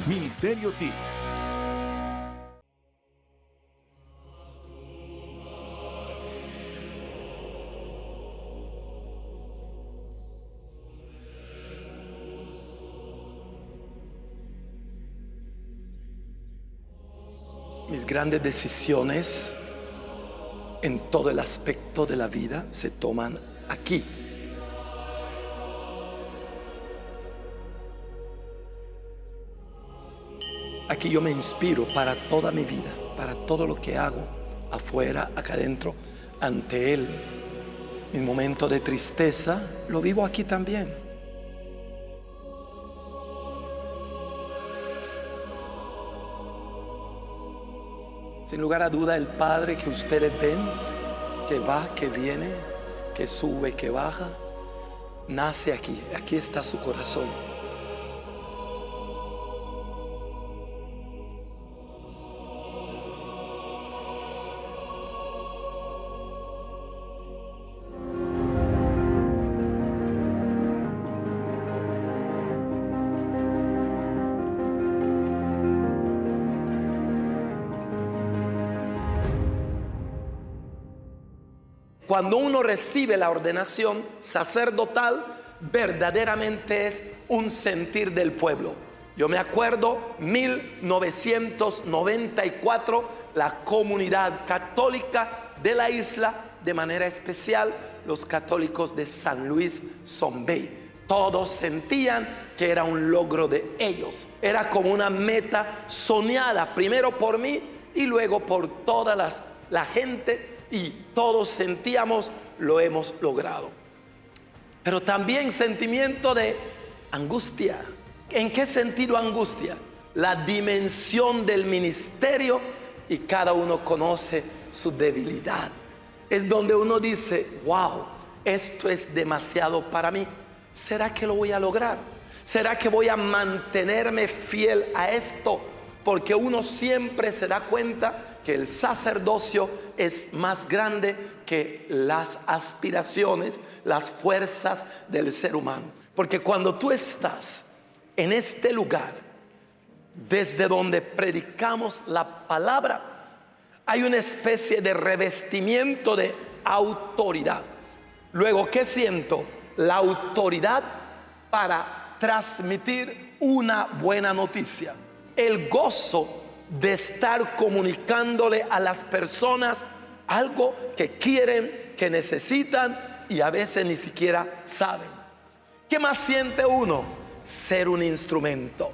Ministerio TIC. Mis grandes decisiones en todo el aspecto de la vida se toman aquí. Aquí yo me inspiro para toda mi vida, para todo lo que hago, afuera, acá adentro, ante Él. Mi momento de tristeza lo vivo aquí también. Sin lugar a duda, el Padre que ustedes ven, que va, que viene, que sube, que baja, nace aquí. Aquí está su corazón. Cuando uno recibe la ordenación sacerdotal, verdaderamente es un sentir del pueblo. Yo me acuerdo, 1994, la comunidad católica de la isla, de manera especial, los católicos de San Luis Zombey. Todos sentían que era un logro de ellos. Era como una meta soñada, primero por mí y luego por toda la gente. Y todos sentíamos, lo hemos logrado. Pero también sentimiento de angustia. ¿En qué sentido angustia? La dimensión del ministerio, y cada uno conoce su debilidad. Es donde uno dice, wow, esto es demasiado para mí. ¿Será que lo voy a lograr? ¿Será que voy a mantenerme fiel a esto? Porque uno siempre se da cuenta que el sacerdocio es más grande que las aspiraciones, las fuerzas del ser humano. Porque cuando tú estás en este lugar, desde donde predicamos la palabra, hay una especie de revestimiento de autoridad. Luego, ¿qué siento? La autoridad para transmitir una buena noticia. El gozo de estar comunicándole a las personas algo que quieren, que necesitan y a veces ni siquiera saben. ¿Qué más siente uno? Ser un instrumento.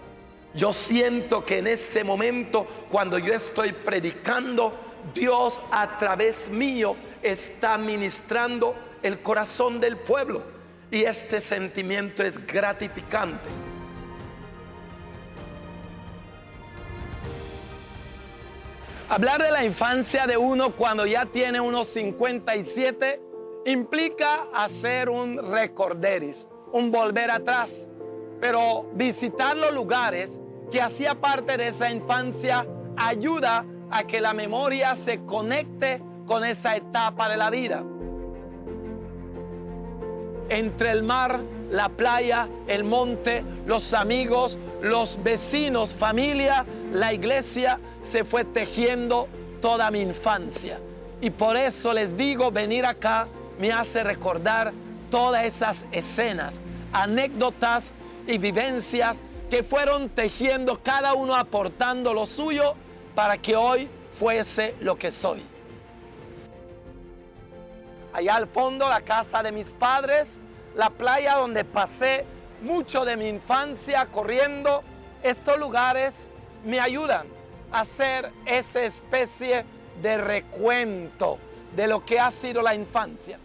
Yo siento que en ese momento, cuando yo estoy predicando, Dios a través mío está ministrando el corazón del pueblo, y este sentimiento es gratificante. Hablar de la infancia de uno cuando ya tiene unos 57 implica hacer un recorderis, un volver atrás, pero visitar los lugares que hacía parte de esa infancia ayuda a que la memoria se conecte con esa etapa de la vida. Entre el mar, la playa, el monte, los amigos, los vecinos, familia, la iglesia, se fue tejiendo toda mi infancia. Y por eso les digo, venir acá me hace recordar todas esas escenas, anécdotas y vivencias que fueron tejiendo, cada uno aportando lo suyo para que hoy fuese lo que soy. Allá al fondo, la casa de mis padres, la playa donde pasé mucho de mi infancia corriendo. Estos lugares me ayudan a hacer esa especie de recuento de lo que ha sido la infancia.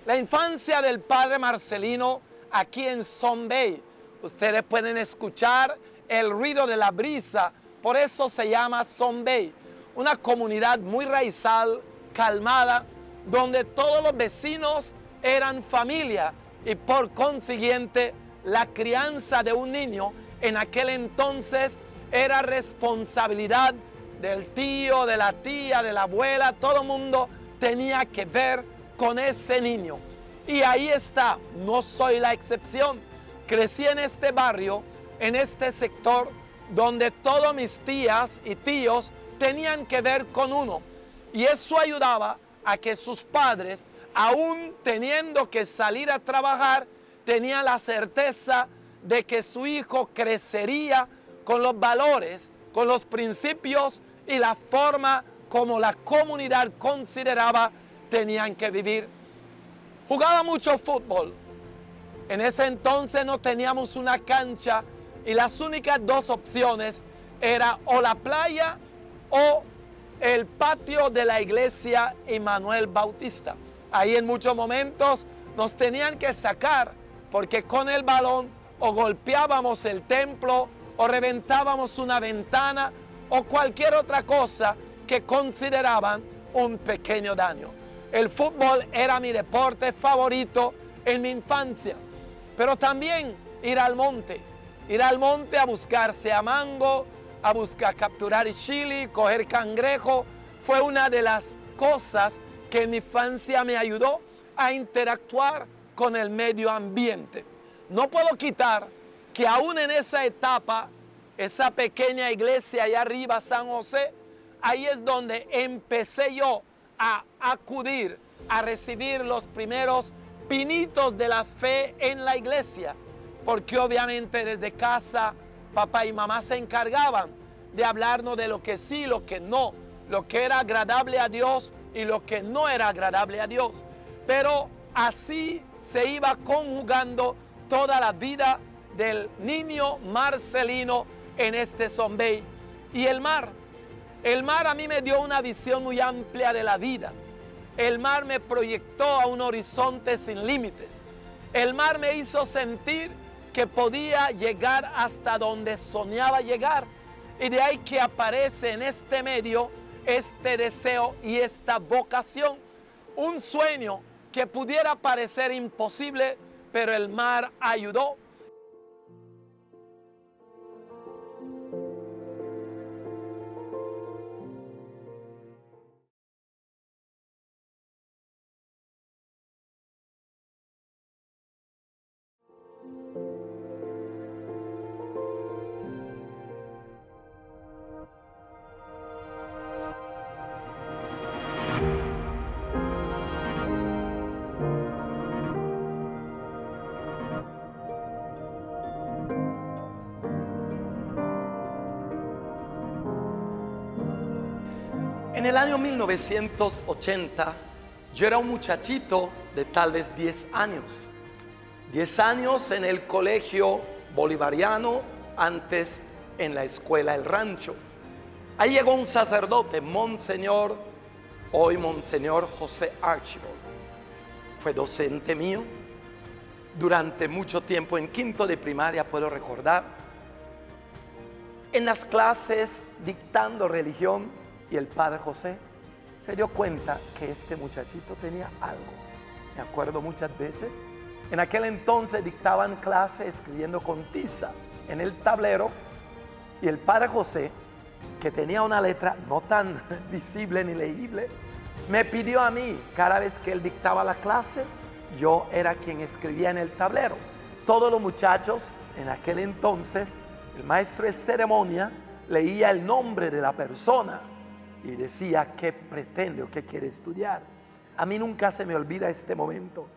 La infancia del padre Marcelino aquí en Zombey. Ustedes pueden escuchar el ruido de la brisa, por eso se llama Zombey. Una comunidad muy raizal, calmada, donde todos los vecinos eran familia y por consiguiente la crianza de un niño en aquel entonces era responsabilidad del tío, de la tía, de la abuela. Todo el mundo tenía que ver con ese niño. Y ahí está, no soy la excepción. Crecí en este barrio, en este sector, donde todos mis tías y tíos tenían que ver con uno. Y eso ayudaba a que sus padres, aún teniendo que salir a trabajar, tenían la certeza de que su hijo crecería con los valores, con los principios y la forma como la comunidad consideraba tenían que vivir. Jugaba mucho fútbol. En ese entonces no teníamos una cancha y las únicas dos opciones eran o la playa o el patio de la iglesia Emmanuel Bautista. Ahí en muchos momentos nos tenían que sacar porque con el balón o golpeábamos el templo o reventábamos una ventana o cualquier otra cosa que consideraban un pequeño daño. El fútbol era mi deporte favorito en mi infancia, pero también ir al monte a buscarse a mango, a buscar capturar chili, coger cangrejo, fue una de las cosas que en mi infancia me ayudó a interactuar con el medio ambiente. No puedo quitar que aún en esa etapa, esa pequeña iglesia allá arriba, San José, ahí es donde empecé yo a acudir, a recibir los primeros pinitos de la fe en la iglesia, porque obviamente desde casa papá y mamá se encargaban de hablarnos de lo que sí, lo que no, lo que era agradable a Dios y lo que no era agradable a Dios. Pero así se iba conjugando toda la vida del niño Marcelino en este Zombey. Y el mar a mí me dio una visión muy amplia de la vida. El mar me proyectó a un horizonte sin límites. El mar me hizo sentir que podía llegar hasta donde soñaba llegar. Y de ahí que aparece en este medio este deseo y esta vocación. Un sueño que pudiera parecer imposible, pero el mar ayudó. En el año 1980, yo era un muchachito de tal vez 10 años. 10 años en el colegio bolivariano, antes en la escuela El Rancho. Ahí llegó un sacerdote, Monseñor, hoy Monseñor José Archibald. Fue docente mío durante mucho tiempo, en quinto de primaria puedo recordar. En las clases dictando religión, y el padre José se dio cuenta que este muchachito tenía algo. Me acuerdo muchas veces, en aquel entonces dictaban clases escribiendo con tiza en el tablero, y el padre José, que tenía una letra no tan visible ni legible, me pidió a mí, cada vez que él dictaba la clase, yo era quien escribía en el tablero. Todos los muchachos en aquel entonces, el maestro de ceremonia leía el nombre de la persona y decía qué pretende o qué quiere estudiar. A mí nunca se me olvida este momento.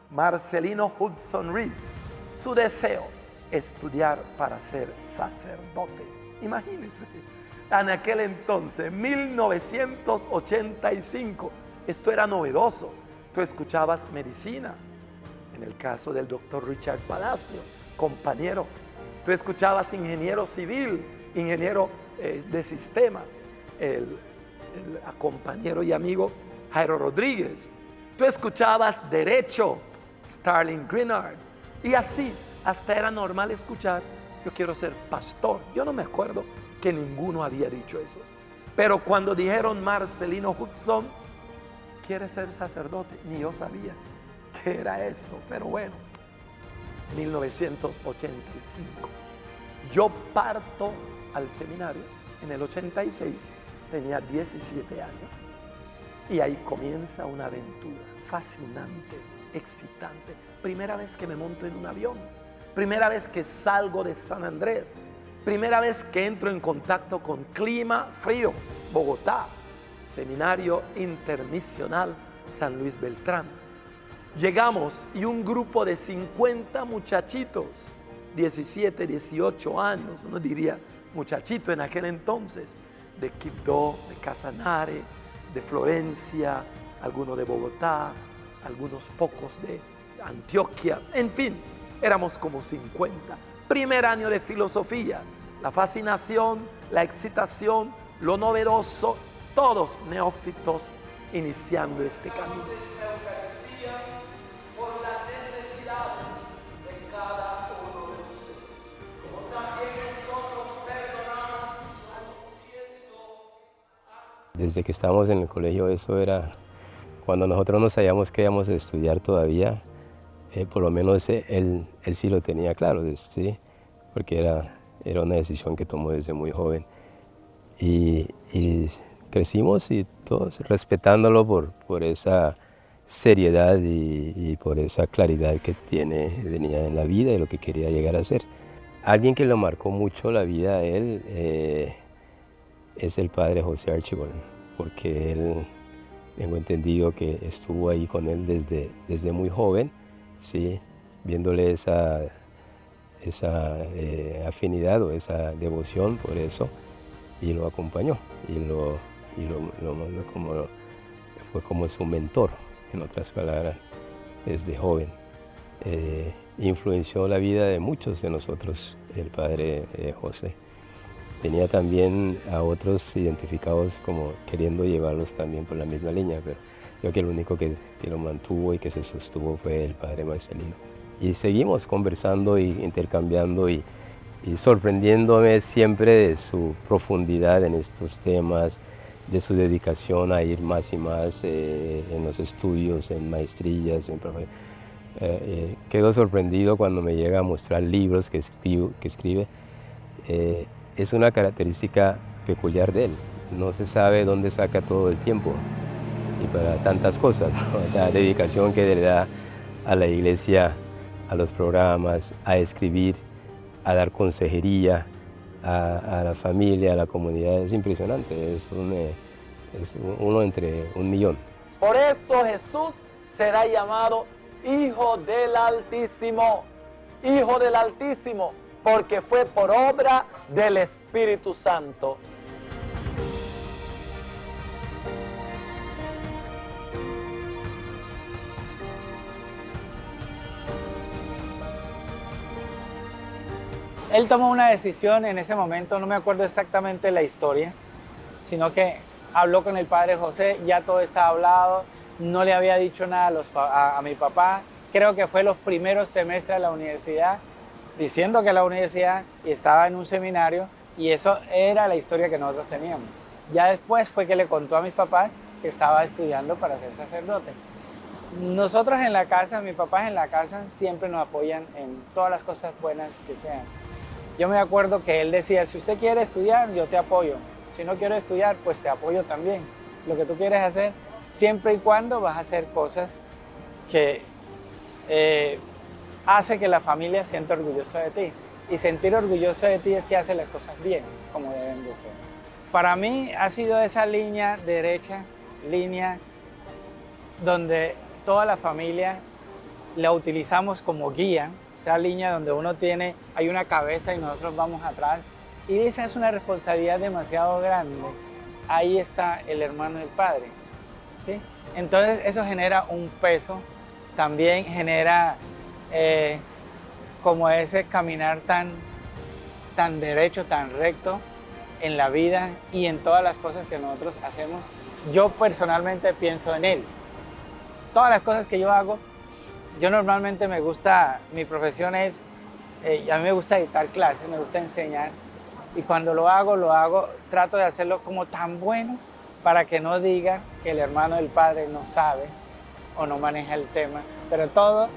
Marcelino Hudson Reed, su deseo, estudiar para ser sacerdote. Imagínense, en aquel entonces, 1985, esto era novedoso. Tú escuchabas medicina, en el caso del doctor Richard Palacio, compañero. Tú escuchabas ingeniero civil, ingeniero de sistema, el compañero y amigo Jairo Rodríguez. Tú escuchabas derecho, Starling Greenard. Y así, hasta era normal escuchar, yo quiero ser pastor. Yo no me acuerdo que ninguno había dicho eso. Pero cuando dijeron Marcelino Hudson quiere ser sacerdote, ni yo sabía qué era eso. Pero bueno, 1985. Yo parto al seminario en el 86, tenía 17 años. Y ahí comienza una aventura fascinante, excitante. Primera vez que me monto en un avión, primera vez que salgo de San Andrés, Primera vez que entro en contacto con clima frío, Bogotá, Seminario Intermisional San Luis Beltrán. Llegamos y un grupo de 50 muchachitos, 17, 18 años, uno diría muchachito en aquel entonces, de Quibdó, de Casanare, de Florencia, algunos de Bogotá, algunos pocos de Antioquia, en fin, éramos como 50. Primer año de filosofía, la fascinación, la excitación, lo novedoso, todos neófitos iniciando este camino. Desde que estábamos en el colegio, eso era, cuando nosotros no sabíamos que íbamos a estudiar todavía, por lo menos él sí lo tenía claro, ¿sí? Porque era una decisión que tomó desde muy joven. Y crecimos y todos respetándolo por esa seriedad y por esa claridad que tenía en la vida y lo que quería llegar a ser. Alguien que lo marcó mucho la vida a él es el padre José Archibald, porque él, tengo entendido que estuvo ahí con él desde muy joven, ¿sí? Viéndole esa afinidad o esa devoción por eso, y lo acompañó, fue como su mentor, en otras palabras, desde joven. Influenció la vida de muchos de nosotros, el padre José. Tenía también a otros identificados como queriendo llevarlos también por la misma línea, pero creo que el único que lo mantuvo y que se sostuvo fue el padre Marcelino. Y seguimos conversando e intercambiando y sorprendiéndome siempre de su profundidad en estos temas, de su dedicación a ir más y más en los estudios, en maestrías, quedo sorprendido cuando me llega a mostrar libros que escribe. Es una característica peculiar de él. No se sabe dónde saca todo el tiempo y para tantas cosas, ¿no? La dedicación que le da a la iglesia, a los programas, a escribir, a dar consejería a la familia, a la comunidad, es impresionante. Es uno entre un millón. Por eso Jesús será llamado Hijo del Altísimo, Hijo del Altísimo, porque fue por obra del Espíritu Santo. Él tomó una decisión en ese momento, no me acuerdo exactamente la historia, sino que habló con el padre José, ya todo estaba hablado, no le había dicho nada a mi papá. Creo que fue los primeros semestres de la universidad, diciendo que la universidad y estaba en un seminario, y eso era la historia que nosotros teníamos. Ya después fue que le contó a mis papás que estaba estudiando para ser sacerdote. Nosotros en la casa, mis papás en la casa siempre nos apoyan en todas las cosas buenas que sean. Yo me acuerdo que él decía, si usted quiere estudiar, yo te apoyo. Si no quiero estudiar, pues te apoyo también. Lo que tú quieres hacer, siempre y cuando vas a hacer cosas que hace que la familia sienta orgullosa de ti. Y sentir orgulloso de ti es que hace las cosas bien, como deben de ser. Para mí ha sido esa línea derecha, línea donde toda la familia la utilizamos como guía, esa línea donde hay una cabeza y nosotros vamos atrás. Y esa es una responsabilidad demasiado grande. Ahí está el hermano del Padre, ¿sí? Entonces eso genera un peso, también genera como ese caminar tan derecho, tan recto en la vida y en todas las cosas que nosotros hacemos. Yo personalmente pienso en él. Todas las cosas que yo hago, yo normalmente mi profesión es, a mí me gusta dictar clases, me gusta enseñar, y cuando lo hago, trato de hacerlo como tan bueno para que no digan que el hermano del Padre no sabe o no maneja el tema, pero todo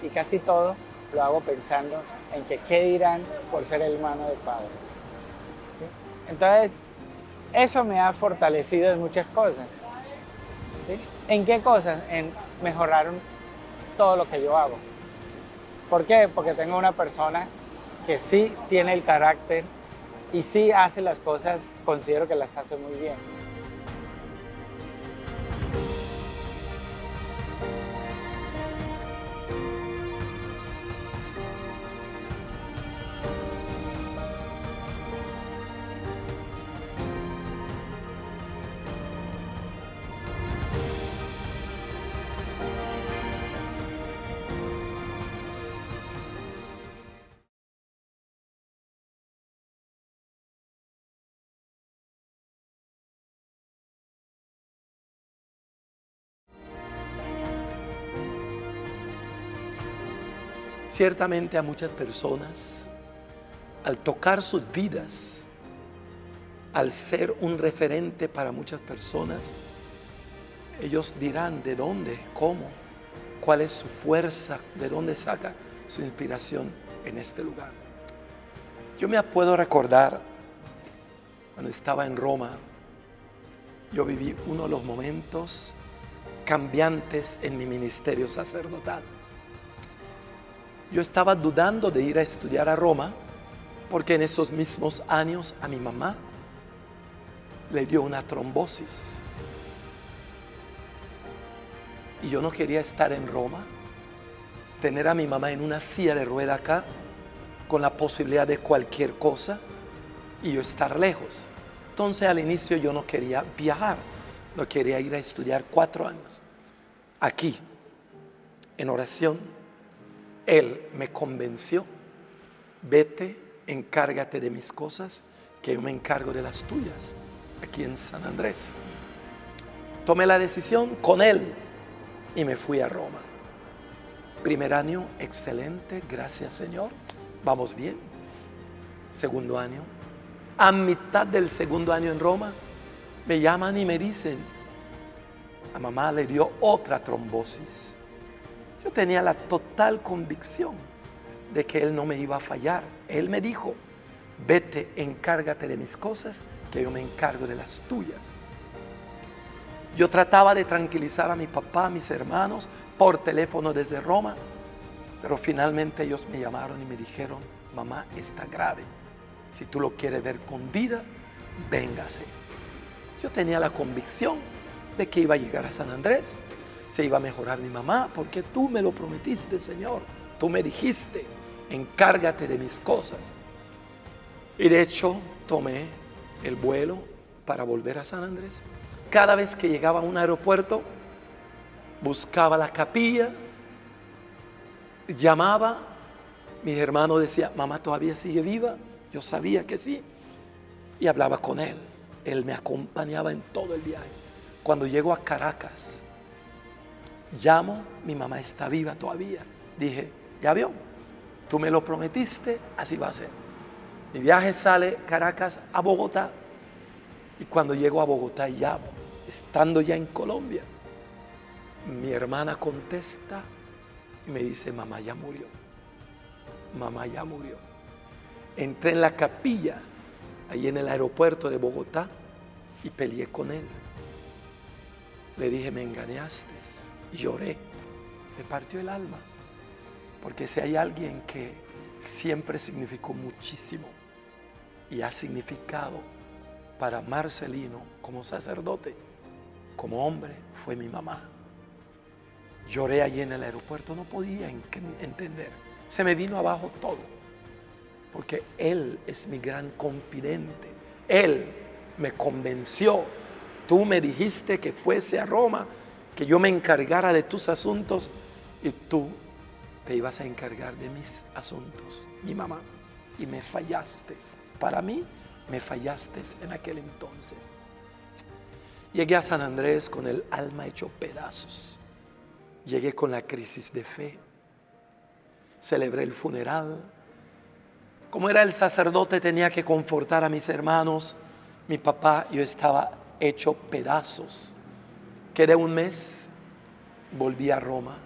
y casi todo lo hago pensando en que qué dirán por ser el hermano del Padre. ¿Sí? Entonces, eso me ha fortalecido en muchas cosas. ¿Sí? ¿En qué cosas? En mejorar todo lo que yo hago. ¿Por qué? Porque tengo una persona que sí tiene el carácter Y sí hace las cosas, considero que las hace muy bien. Ciertamente a muchas personas, al tocar sus vidas, al ser un referente para muchas personas, ellos dirán de dónde, cómo, cuál es su fuerza, de dónde saca su inspiración en este lugar. Yo me puedo recordar cuando estaba en Roma, yo viví uno de los momentos cambiantes en mi ministerio sacerdotal. Yo estaba dudando de ir a estudiar a Roma porque en esos mismos años a mi mamá le dio una trombosis. Y yo no quería estar en Roma, tener a mi mamá en una silla de rueda acá, con la posibilidad de cualquier cosa, y yo estar lejos. Entonces al inicio yo no quería viajar, no quería ir a estudiar 4 años. Aquí, en oración, Él me convenció: vete, encárgate de mis cosas, que yo me encargo de las tuyas, aquí en San Andrés. Tomé la decisión con Él y me fui a Roma. Primer año, excelente, gracias Señor, vamos bien. Segundo año, a mitad del segundo año en Roma, me llaman y me dicen: a mamá le dio otra trombosis. Yo tenía la total convicción de que Él no me iba a fallar. Él me dijo: vete, encárgate de mis cosas, que yo me encargo de las tuyas. Yo trataba de tranquilizar a mi papá, a mis hermanos, por teléfono desde Roma, pero finalmente ellos me llamaron y me dijeron: mamá está grave, si tú lo quieres ver con vida, véngase. Yo tenía la convicción de que iba a llegar a San Andrés, se iba a mejorar mi mamá, porque tú me lo prometiste, Señor. Tú me dijiste: encárgate de mis cosas. Y de hecho, tomé el vuelo para volver a San Andrés. Cada vez que llegaba a un aeropuerto, buscaba la capilla, llamaba. Mi hermano decía: mamá todavía sigue viva. Yo sabía que sí. Y hablaba con él. Él me acompañaba en todo el viaje. Cuando llego a Caracas, llamo: mi mamá está viva todavía. Dije: ya vio, tú me lo prometiste, así va a ser. Mi viaje sale Caracas a Bogotá, y cuando llego a Bogotá llamo, estando ya en Colombia, mi hermana contesta y me dice: mamá ya murió, mamá ya murió. Entré en la capilla, ahí en el aeropuerto de Bogotá, y peleé con él. Le dije: me engañaste. Lloré, me partió el alma, porque si hay alguien que siempre significó muchísimo y ha significado para Marcelino como sacerdote, como hombre, fue mi mamá. Lloré allí en el aeropuerto, no podía entender, se me vino abajo todo, porque Él es mi gran confidente. Él me convenció: tú me dijiste que fuese a Roma, que yo me encargara de tus asuntos, y tú te ibas a encargar de mis asuntos, mi mamá, y me fallaste. Para mí, me fallaste en aquel entonces. Llegué a San Andrés con el alma hecho pedazos. Llegué con la crisis de fe. Celebré el funeral. Como era el sacerdote, tenía que confortar a mis hermanos. Mi papá, yo estaba hecho pedazos. Quedé un mes, volví a Roma.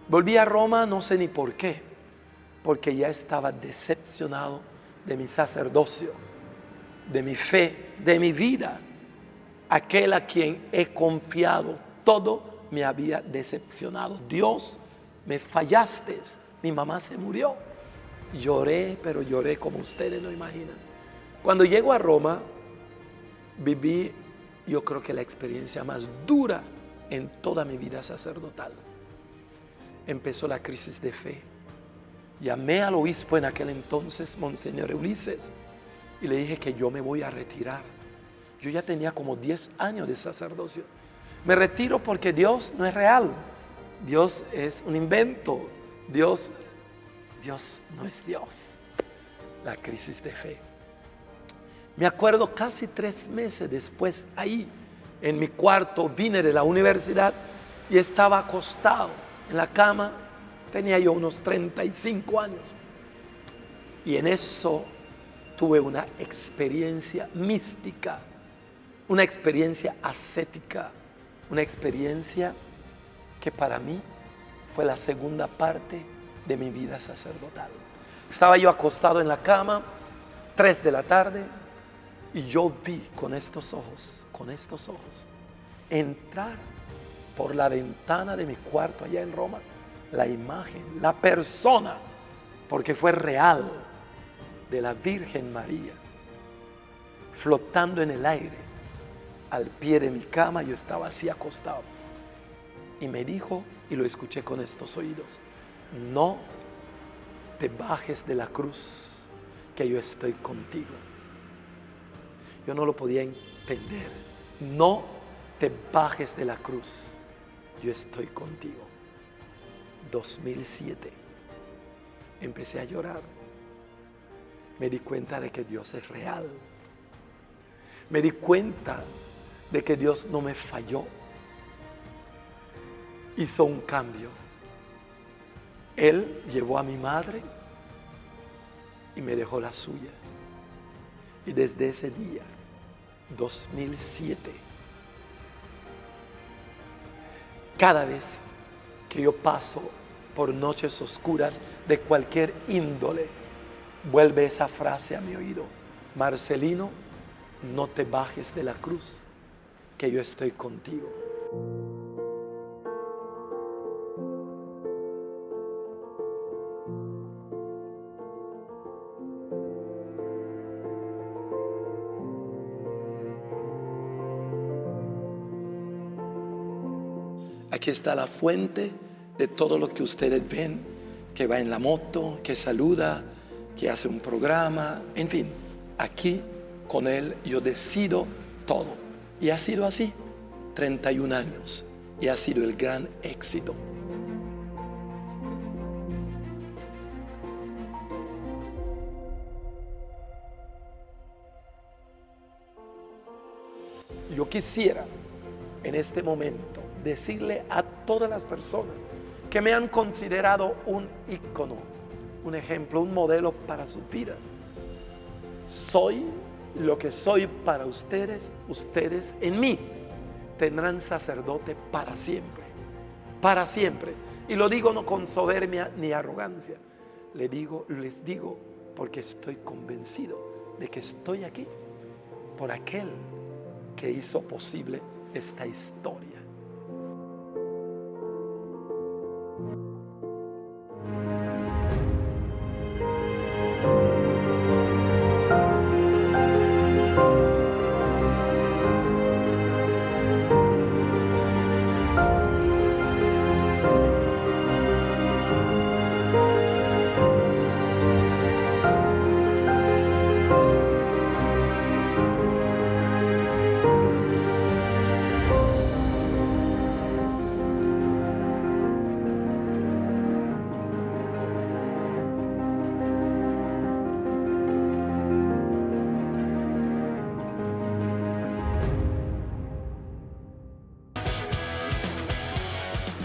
Volví a Roma, no sé ni por qué, porque ya estaba decepcionado de mi sacerdocio, de mi fe, de mi vida. Aquel a quien he confiado todo me había decepcionado. Dios, me fallaste, mi mamá se murió. Lloré, pero lloré como ustedes no imaginan. Cuando llego a Roma, viví, yo creo que la experiencia más dura en toda mi vida sacerdotal. Empezó la crisis de fe. Llamé al obispo en aquel entonces, Monseñor Ulises, y le dije que yo me voy a retirar. Yo ya tenía como 10 años de sacerdocio. Me retiro porque Dios no es real. Dios es un invento. Dios no es Dios. La crisis de fe. Me acuerdo casi 3 meses después, ahí en mi cuarto, vine de la universidad y estaba acostado en la cama. Tenía yo unos 35 años. Y en eso tuve una experiencia mística, una experiencia ascética, una experiencia que para mí fue la segunda parte de mi vida sacerdotal. Estaba yo acostado en la cama, 3 de la tarde, y yo vi con estos ojos, entrar por la ventana de mi cuarto allá en Roma, la imagen, la persona, porque fue real, de la Virgen María, flotando en el aire, al pie de mi cama. Yo estaba así acostado, y me dijo, y lo escuché con estos oídos: no te bajes de la cruz, que yo estoy contigo. Yo no lo podía entender. No te bajes de la cruz, yo estoy contigo. 2007, empecé a llorar. Me di cuenta de que Dios es real. Me di cuenta de que Dios no me falló. Hizo un cambio. Él llevó a mi madre y me dejó la suya. Y desde ese día, 2007, cada vez que yo paso por noches oscuras de cualquier índole, vuelve esa frase a mi oído: Marcelino, no te bajes de la cruz, que yo estoy contigo. Aquí está la fuente de todo lo que ustedes ven, que va en la moto, que saluda, que hace un programa, en fin. Aquí con Él yo decido todo. Y ha sido así, 31 años. Y ha sido el gran éxito. Yo quisiera en este momento decirle a todas las personas que me han considerado un ícono, un ejemplo, un modelo para sus vidas: soy lo que soy para ustedes, ustedes en mí tendrán sacerdote para siempre, para siempre. Y lo digo no con soberbia ni arrogancia, les digo porque estoy convencido de que estoy aquí por aquel que hizo posible esta historia.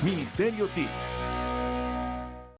Ministerio TIC,